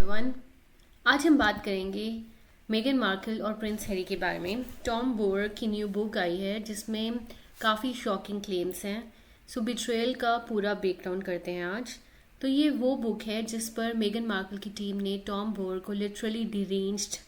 Everyone. आज हम बात करेंगे मेगन मार्कल और प्रिंस हैरी के बारे में। टॉम बोर की न्यू बुक आई है जिसमें काफ़ी शॉकिंग क्लेम्स हैं। सो बिट्रेयल का पूरा ब्रेकडाउन करते हैं आज। तो ये वो बुक है जिस पर मेगन मार्कल की टीम ने टॉम बोर को लिटरली डिरेंज्ड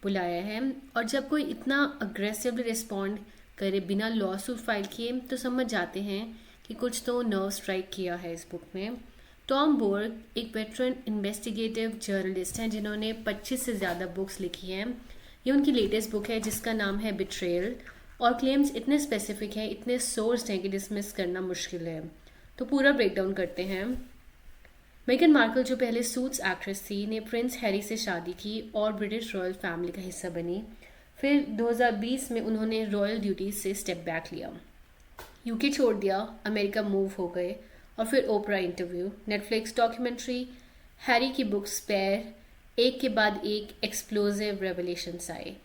बुलाया है, और जब कोई इतना अग्रेसिवली रिस्पॉन्ड करे बिना लॉ सूट फाइल किए तो समझ जाते हैं कि कुछ तो नर्व स्ट्राइक किया है इस बुक में। टॉम बोर एक वेटरन इन्वेस्टिगेटिव जर्नलिस्ट हैं जिन्होंने 25 से ज़्यादा बुक्स लिखी हैं। ये उनकी लेटेस्ट बुक है जिसका नाम है बिट्रेयल, और क्लेम्स इतने स्पेसिफिक हैं, इतने सोर्स्ड हैं कि डिसमिस करना मुश्किल है। तो पूरा ब्रेकडाउन करते हैं। मेगन मार्कल, जो पहले सूट्स एक्ट्रेस थी, ने प्रिंस हैरी से शादी की और ब्रिटिश रॉयल फैमिली का हिस्सा बनी। फिर 2020 में उन्होंने रॉयल ड्यूटीज से स्टेप बैक लिया, यूके छोड़ दिया, अमेरिका मूव हो गए, और फिर ओपरा इंटरव्यू, नेटफ्लिक्स डॉक्यूमेंट्री, हैरी की बुक स्पेयर, एक के बाद एक एक्सप्लोजिव रेवलेशंस आए।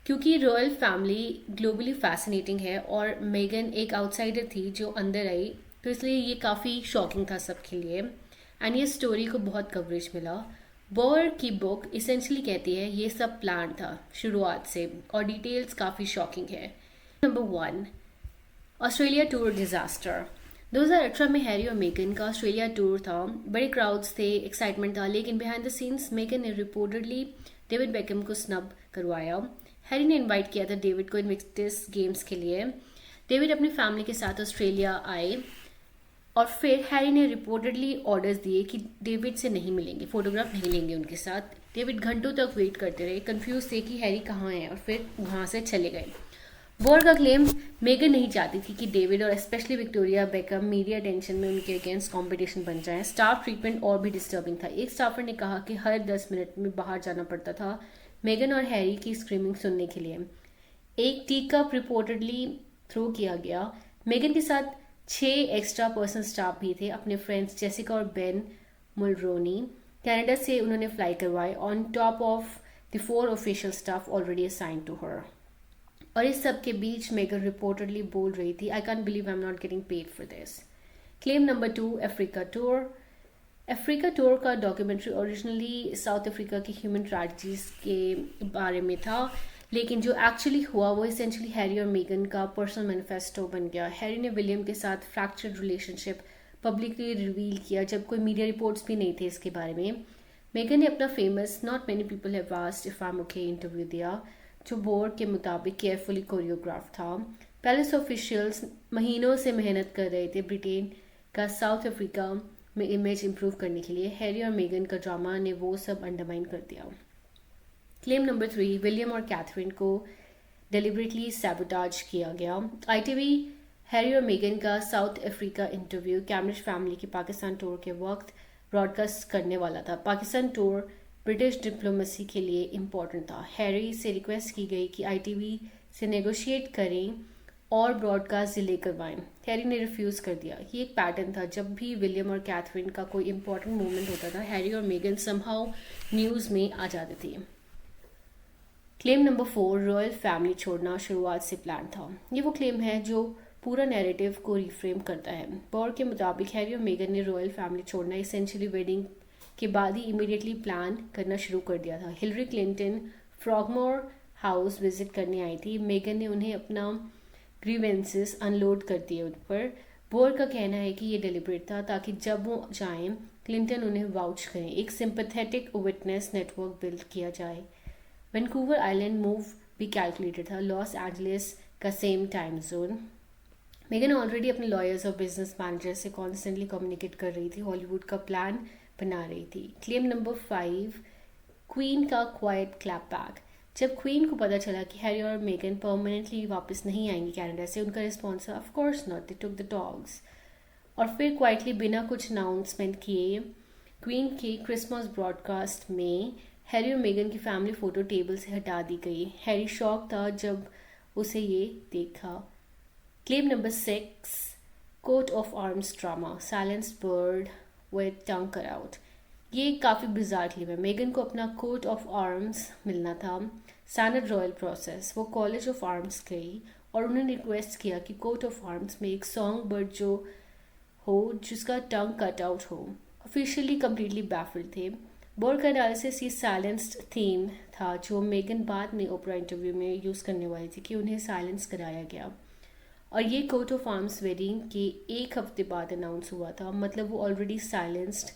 क्योंकि रॉयल फैमिली ग्लोबली फैसिनेटिंग है और मेगन एक आउटसाइडर थी जो अंदर आई, तो इसलिए ये काफ़ी शॉकिंग था सबके लिए। एंड ये स्टोरी को बहुत कवरेज मिला। बोर की बुक इसेंशली कहती है ये सब प्लान था शुरुआत से, और डिटेल्स काफ़ी शॉकिंग है। Number 1, Australia tour disaster. 2018 में हैरी और मेगन का ऑस्ट्रेलिया टूर था। बड़े क्राउड्स थे, एक्साइटमेंट था, लेकिन बिहाइंड द सीन्स मेगन ने रिपोर्टेडली डेविड बेकहम को स्नब करवाया। हैरी ने इनवाइट किया था डेविड को इन्विक्टस गेम्स के लिए। डेविड अपनी फैमिली के साथ ऑस्ट्रेलिया आए, और फिर हैरी ने रिपोर्टेडली ऑर्डर्स दिए कि डेविड से नहीं मिलेंगे, फोटोग्राफ नहीं लेंगे उनके साथ। डेविड घंटों तक वेट करते रहे, कंफ्यूज थे कि हैरी कहाँ है, और फिर वहाँ से चले गए। बोर का क्लेम, मेगन नहीं चाहती थी कि डेविड और specially Victoria become media attention में उनके अगेंस्ट कंपटीशन बन जाए। स्टाफ ट्रीटमेंट और भी डिस्टर्बिंग था। एक स्टाफर ने कहा कि हर 10 मिनट में बाहर जाना पड़ता था मेगन और हैरी की स्क्रीमिंग सुनने के लिए। एक टी कप रिपोर्टेडली थ्रो किया गया। मेगन के साथ 6 एक्स्ट्रा पर्सनल स्टाफ भी थे, अपने फ्रेंड्स जेसिका और बेन मुलरोनी। कनाडा से उन्होंने फ्लाई करवाए, on top of the 4 official staff already assign to her. और इस सब के बीच मेगन रिपोर्टेडली बोल रही थी, I can believe I am not getting paid for this. Claim number 2, Africa tour. Africa tour का डॉक्यूमेंट्री ओरिजिनली साउथ अफ्रीका की human tragedies के बारे में था, लेकिन जो एक्चुअली हुआ वो इसेंशली हैरी और मेगन का पर्सनल मैनिफेस्टो बन गया। हैरी ने विलियम के साथ फ्रैक्चर्ड रिलेशनशिप पब्लिकली रिवील किया जब कोई मीडिया रिपोर्ट्स भी नहीं थे इसके बारे में। मेगन ने अपना famous not many people have asked if I am okay interview दिया, जो बोर के मुताबिक केयरफुली कोरियोग्राफ था। पैलेस ऑफिशियल्स महीनों से मेहनत कर रहे थे ब्रिटेन का साउथ अफ्रीका में इमेज इंप्रूव करने के लिए। हैरी और मेगन का ड्रामा ने वो सब अंडरमाइन कर दिया। क्लेम नंबर 3, विलियम और कैथरीन को डेलिबरेटली सैबोटाज किया गया। आईटीवी हैरी और मेगन का south Africa interview Cambridge family की पाकिस्तान टूर के वक्त ब्रॉडकास्ट करने वाला था। पाकिस्तान टूर ब्रिटिश डिप्लोमेसी के लिए इम्पोर्टेंट था। हैरी से रिक्वेस्ट की गई कि आईटीवी से नेगोशिएट करें और ब्रॉडकास्ट डिले करवाएं। हैरी ने रिफ्यूज़ कर दिया। ये एक पैटर्न था, जब भी विलियम और कैथरीन का कोई इंपॉर्टेंट मूवमेंट होता था हैरी और मेगन समहाउ न्यूज़ में आ जाते थे। क्लेम नंबर 4, रॉयल फैमिली छोड़ना शुरुआत से प्लान था। ये वो क्लेम है जो पूरा नैरेटिव को रिफ्रेम करता है। बोर के मुताबिक हैरी और मेगन ने रॉयल फैमिली छोड़ना इसेंशियली वेडिंग के बाद ही इमीडिएटली प्लान करना शुरू कर दिया था। Hillary Clinton Frogmore house visit करने आई थी। मेगन ने उन्हें अपना ग्रीवेंसेस अनलोड कर दिए उन पर। बोर का कहना है कि ये डिलिबरेट था ताकि जब वो जाएं क्लिंटन उन्हें वाउच करें। एक सिंपैथेटिक विटनेस नेटवर्क बिल्ड किया जाए। वैंकूवर आइलैंड मूव भी कैलकुलेटेड था, लॉस एंजलिस का same time zone. Megan already अपने लॉयर्स और बिजनेस मैनेजर से कॉन्स्टेंटली कम्युनिकेट कर रही थी, हॉलीवुड का प्लान बना रही थी। क्लेम नंबर 5, क्वीन का क्वाइट क्लैप बैक। जब क्वीन को पता चला कि हैरी और मेगन परमानेंटली वापस नहीं आएंगी कनाडा से, उनका रिस्पॉन्स था of course not, they took the dogs. और फिर क्वाइटली बिना कुछ अनाउंसमेंट किए क्वीन के क्रिसमस ब्रॉडकास्ट में हैरी और मेगन की फैमिली फोटो टेबल से हटा दी गई। हैरी शॉक था जब उसे ये देखा। Claim number 6, coat of arms drama, silence bird with tongue cut out. ये काफ़ी बिजार क्लेम है। मेगन को अपना कोट ऑफ आर्म्स मिलना था, स्टैंडर्ड रॉयल प्रोसेस। वो कॉलेज ऑफ आर्म्स गई और उन्होंने रिक्वेस्ट किया कि कोट ऑफ आर्म्स में एक सॉन्ग बर्ड जो हो जिसका टंग कट आउट हो। ऑफिशियली कम्प्लीटली बैफल्ड थे। बोर का एनालिसिस ये साइलेंस्ड थीम था जो मेगन बाद में ओपरा इंटरव्यू में यूज़ करने वाली थी कि उन्हें साइलेंस कराया गया। और ये कोट ऑफ आर्म्स वेडिंग के एक हफ्ते बाद अनाउंस हुआ था, मतलब वो ऑलरेडी साइलेंस्ड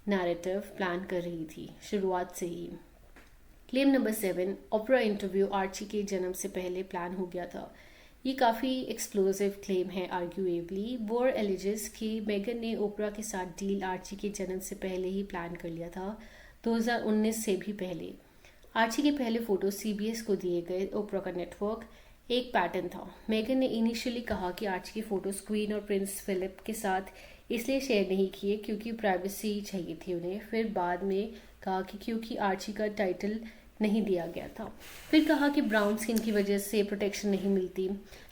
नैरेटिव प्लान कर रही थी शुरुआत से ही। क्लेम नंबर 7, ओपरा इंटरव्यू आर्ची के जन्म से पहले प्लान हो गया था। ये काफ़ी एक्सप्लोसिव क्लेम है आर्ग्यूएबली। बोर एलिजेस कि मेगन ने ओपरा के साथ डील आर्ची के जन्म से पहले ही प्लान कर लिया था, 2019 से भी पहले। आर्ची के पहले फोटो सीबीएस को दिए गए ओपरा का नेटवर्क एक पैटर्न था। मेगन ने इनिशियली कहा कि आर्ची की फोटोज क्वीन और प्रिंस फिलिप के साथ इसलिए शेयर नहीं किए क्योंकि प्राइवेसी चाहिए थी उन्हें। फिर बाद में कहा कि क्योंकि आर्ची का टाइटल नहीं दिया गया था। फिर कहा कि ब्राउन स्किन की वजह से प्रोटेक्शन नहीं मिलती।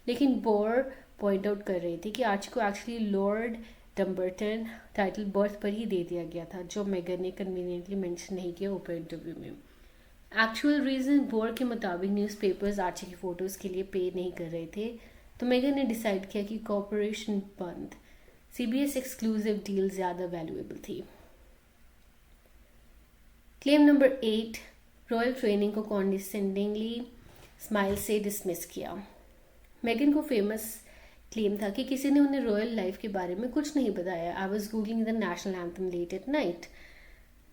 लेकिन बोर पॉइंट आउट कर रही थी कि आर्ची को एक्चुअली लॉर्ड डम्बर्टन टाइटल बर्थ पर ही दे दिया गया था, जो मेगन ने कन्वीनियंटली मेंशन नहीं किया ओपरा इंटरव्यू में। एक्चुअल रीज़न बोर के मुताबिक न्यूज़पेपर्स आर्ची की फ़ोटोज़ के लिए पे नहीं कर रहे थे, तो मेगन ने डिसाइड किया कि कॉर्पोरेशन बंद, सीबीएस एक्सक्लूसिव डील ज़्यादा वैल्यूएबल थी। क्लेम नंबर 8, रॉयल ट्रेनिंग को कॉन्डिसेंडिंगली स्माइल से डिसमिस किया। मेगन को फेमस क्लेम था कि किसी ने उन्हें रॉयल लाइफ के बारे में कुछ नहीं बताया। I was googling the national anthem late at night.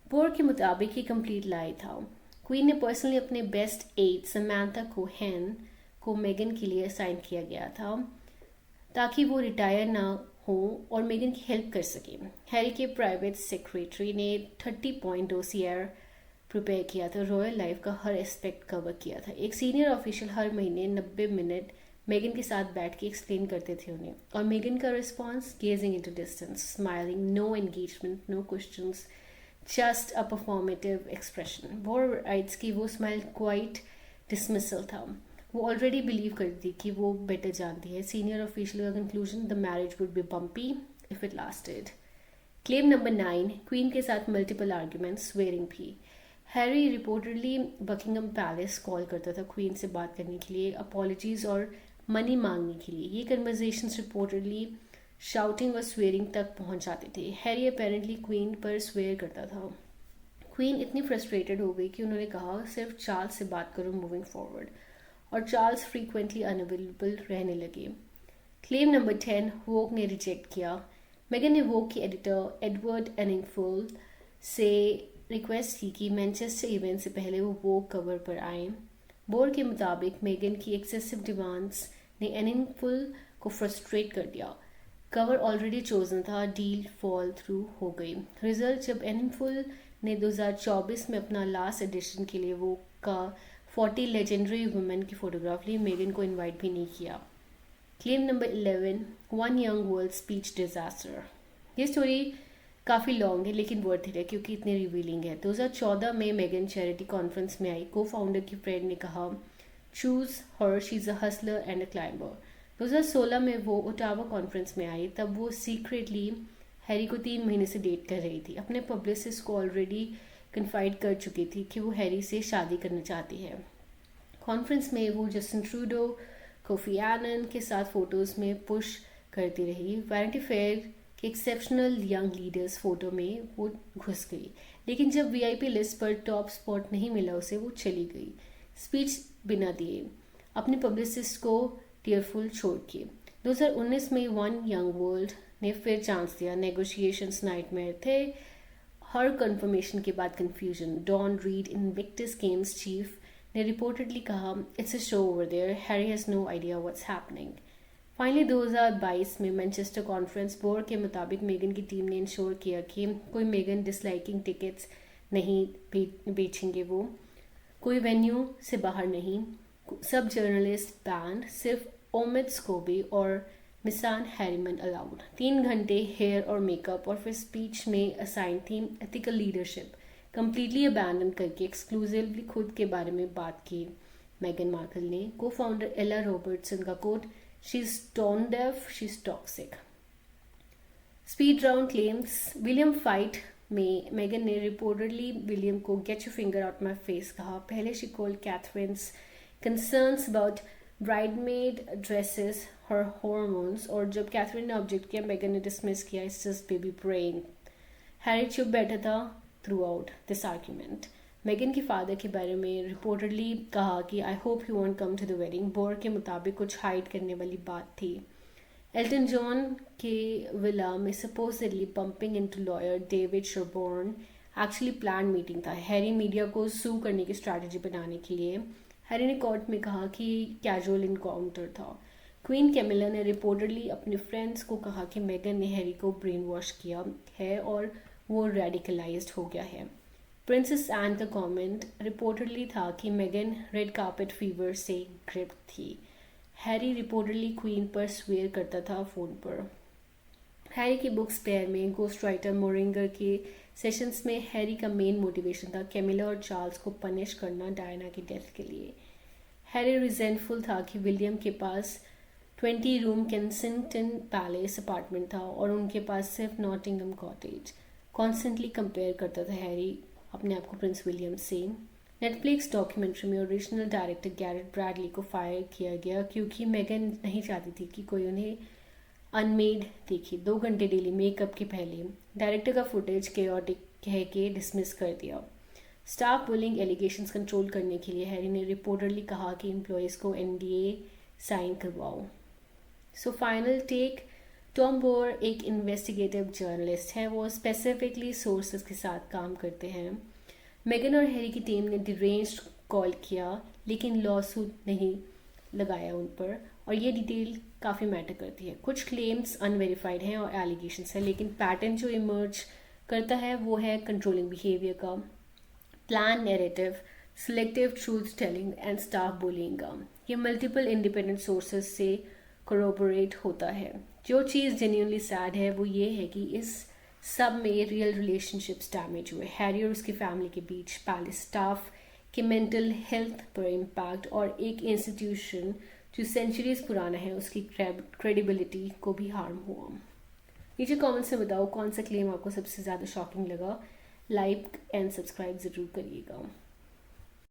Bower के मुताबिक ये कंप्लीट लाई था। क्वीन ने पर्सनली अपने बेस्ट एड समांथा कोहेन को मेगन के लिए असाइन किया गया था ताकि वो रिटायर ना हो और मेगन की हेल्प कर सके। हैरी के प्राइवेट सेक्रेटरी ने 30 पॉइंट डोसियर प्रिपेयर किया था, रॉयल लाइफ का हर एस्पेक्ट कवर किया था। एक सीनियर ऑफिशियल हर महीने 90 मिनट मेगन के साथ बैठ के एक्सप्लेन करते थे उन्हें, और मेगन का response gazing into distance, smiling, no engagement, no questions, just a performative expression. Bower writes की वो स्माइल क्वाइट डिसमिसल था। वो ऑलरेडी बिलीव करती थी कि वो बेटर जानती है। सीनियर ऑफिशियल का conclusion, the marriage would be bumpy if it lasted. Claim number 9, queen के साथ मल्टीपल आर्ग्यूमेंट्स, स्वेरिंग भी। Harry reportedly Buckingham palace call करता था क्वीन से बात करने के लिए, अपॉलॉजीज और मनी मांगने के लिए। ये कन्वर्जेशंस रिपोर्टेडली शाउटिंग और स्वेयरिंग तक पहुंच जाते थे। हैरी अपेरेंटली क्वीन पर स्वेयर करता था। क्वीन इतनी फ्रस्ट्रेटेड हो गई कि उन्होंने कहा सिर्फ चार्ल्स से बात करो मूविंग फॉरवर्ड, और चार्ल्स फ्रीक्वेंटली अनअवेलेबल रहने लगे। क्लेम नंबर 10, वोग ने रिजेक्ट किया। मेगन ने वोग के एडिटर एडवर्ड एनिंगफुल से रिक्वेस्ट की कि मैनचेस्टर इवेंट से पहले वो वोग कवर पर आए। बोर के मुताबिक मेगन की एक्सेसिव डिमांड्स ने एनिंगफुल को फ्रस्ट्रेट कर दिया। कवर ऑलरेडी चोजन था, डील फॉल थ्रू हो गई। रिजल्ट, जब एनिंगफुल ने 2024 में अपना लास्ट एडिशन के लिए वो का 40 लेजेंडरी वुमेन की फोटोग्राफ ली, मेगन को इनवाइट भी नहीं किया। Claim number 11, one young world speech disaster. ये स्टोरी काफ़ी लॉन्ग है लेकिन वर्थ इट है क्योंकि इतनी रिवीलिंग है। 2014 में मेगन चैरिटी कॉन्फ्रेंस में आई। को फाउंडर की फ्रेंड ने कहा, choose her, she is a Hustler and a climber. 2016 में वो ओटावा कॉन्फ्रेंस में आई, तब वो सीक्रेटली हैरी को 3 महीने से डेट कर रही थी। अपने पब्लिसिस्ट को ऑलरेडी कन्फाइड कर चुकी थी कि वो हैरी से शादी करना चाहती है। कॉन्फ्रेंस में वो जस्टिन ट्रूडो, कोफी एनन के साथ फोटोज़ में पुश करती रही। वैनिटी फेयर के एक्सेप्शनल यंग लीडर्स फोटो में वो घुस गई, लेकिन जब वीआईपी लिस्ट पर टॉप स्पॉट नहीं मिला उसे, वो चली गई स्पीच बिना दिए, अपने पब्लिसिस्ट को टीयरफुल छोड़ के। 2019 में वन यंग वर्ल्ड ने फिर चांस दिया। नेगोशिएशंस नाइटमेयर थे। हर कंफर्मेशन के बाद confusion. Don Reid, Invictus Games chief, ने रिपोर्टेडली कहा, it's a show over there, Harry has no idea what's happening. Finally 2022 में मैनचेस्टर कॉन्फ्रेंस बोर्ड के मुताबिक मेगन की टीम ने इंश्योर किया कि कोई मेगन डिसलाइकिंग टिकट्स नहीं बेचेंगे, वो कोई वेन्यू से बाहर नहीं, सब जर्नलिस्ट बैंड, सिर्फ ओमिद स्कोबी और मिसान हैरीमन अलाउड। 3 घंटे हेयर और मेकअप, और फिर स्पीच में assign theme ethical leadership completely abandon करके एक्सक्लूसिवली खुद के बारे में बात की मेगन मार्कल ने। को फाउंडर एला रॉबर्टसन का quote, she is tone deaf, she is toxic. Speed round claims. William fight में मेगन ने रिपोर्टेडली विलियम को get your finger out my face कहा। पहले she called Catherine's concerns about bridesmaid dresses her hormones, और जब Catherine ने object किया, Megan ने डिसमिस किया, it's just baby brain. Harry चुप बैठा था throughout this argument. Megan के फादर के बारे में रिपोर्टेडली कहा कि I hope you won't come to the wedding. Bower के मुताबिक कुछ हाइड करने वाली बात थी। एल्टन जॉन के विला में supposedly bumping into lawyer David Sherborne actually plan meeting था। हैरी मीडिया को सू करने की स्ट्रैटेजी बनाने के लिए। हैरी ने कोर्ट में कहा कि कैजुअल इनकाउंटर था। क्वीन कैमिला ने रिपोर्टेडली अपने फ्रेंड्स को कहा कि मेगन ने हैरी को ब्रेन वॉश किया है और वो रेडिकलाइज्ड हो गया है। प्रिंसेस एन का कमेंट रिपोर्टेडली था कि मेगन रेड कार्पेट फीवर से ग्रिप्ड थी। हैरी रिपोर्टेडली क्वीन पर स्वेयर करता था फ़ोन पर। हैरी की बुक स्पेयर में गोस्ट राइटर मोरिंगर के सेशंस में हैरी का मेन मोटिवेशन था कैमिला और चार्ल्स को पनिश करना डायना की डेथ के लिए। हैरी रिजेंटफुल था कि विलियम के पास 20 रूम केंसिंगटन पैलेस अपार्टमेंट था और उनके पास सिर्फ नॉटिंगम कॉटेज। कॉन्स्टेंटली कंपेयर करता था हैरी अपने आप को प्रिंस विलियम से। नेटफ्लिक्स डॉक्यूमेंट्री में ओरिजिनल डायरेक्टर गैरेट ब्रैडली को फायर किया गया क्योंकि मेगन नहीं चाहती थी कि कोई उन्हें अनमेड देखे। 2 घंटे डेली मेकअप के पहले डायरेक्टर का फुटेज केओटिक कह के डिसमिस कर दिया। स्टाफ बुलिंग एलिगेशंस कंट्रोल करने के लिए हैरी ने रिपोर्टरली कहा कि एम्प्लॉयज़ को NDA साइन करवाओ। So final take, Tom Bower एक इन्वेस्टिगेटिव जर्नलिस्ट है। वो स्पेसिफिकली सोर्सेज के साथ काम करते हैं। मेगन और हैरी की टीम ने डिरेंज्ड कॉल किया लेकिन लॉ सूट नहीं लगाया उन पर, और ये डिटेल काफ़ी मैटर करती है। कुछ क्लेम्स अनवेरीफाइड हैं और एलिगेशंस हैं, लेकिन पैटर्न जो इमर्ज करता है वो है कंट्रोलिंग बिहेवियर का, plan narrative, selective truth telling and staff bullying का। ये मल्टीपल इंडिपेंडेंट सोर्सेज से कोरोबोरेट होता है। जो चीज़ जेन्युइनली सैड है वो ये है कि इस सब में रियल रिलेशनशिप्स डैमेज हुए। हैरी और उसकी फैमिली के बीच, पैलेस स्टाफ के मेंटल हेल्थ पर इम्पैक्ट, और एक इंस्टीट्यूशन जो सेंचुरीज पुराना है उसकी क्रेडिबिलिटी को भी हार्म हुआ। नीचे कमेंट्स में बताओ कौन सा क्लेम आपको सबसे ज़्यादा शॉकिंग लगा। लाइक एंड सब्सक्राइब ज़रूर करिएगा।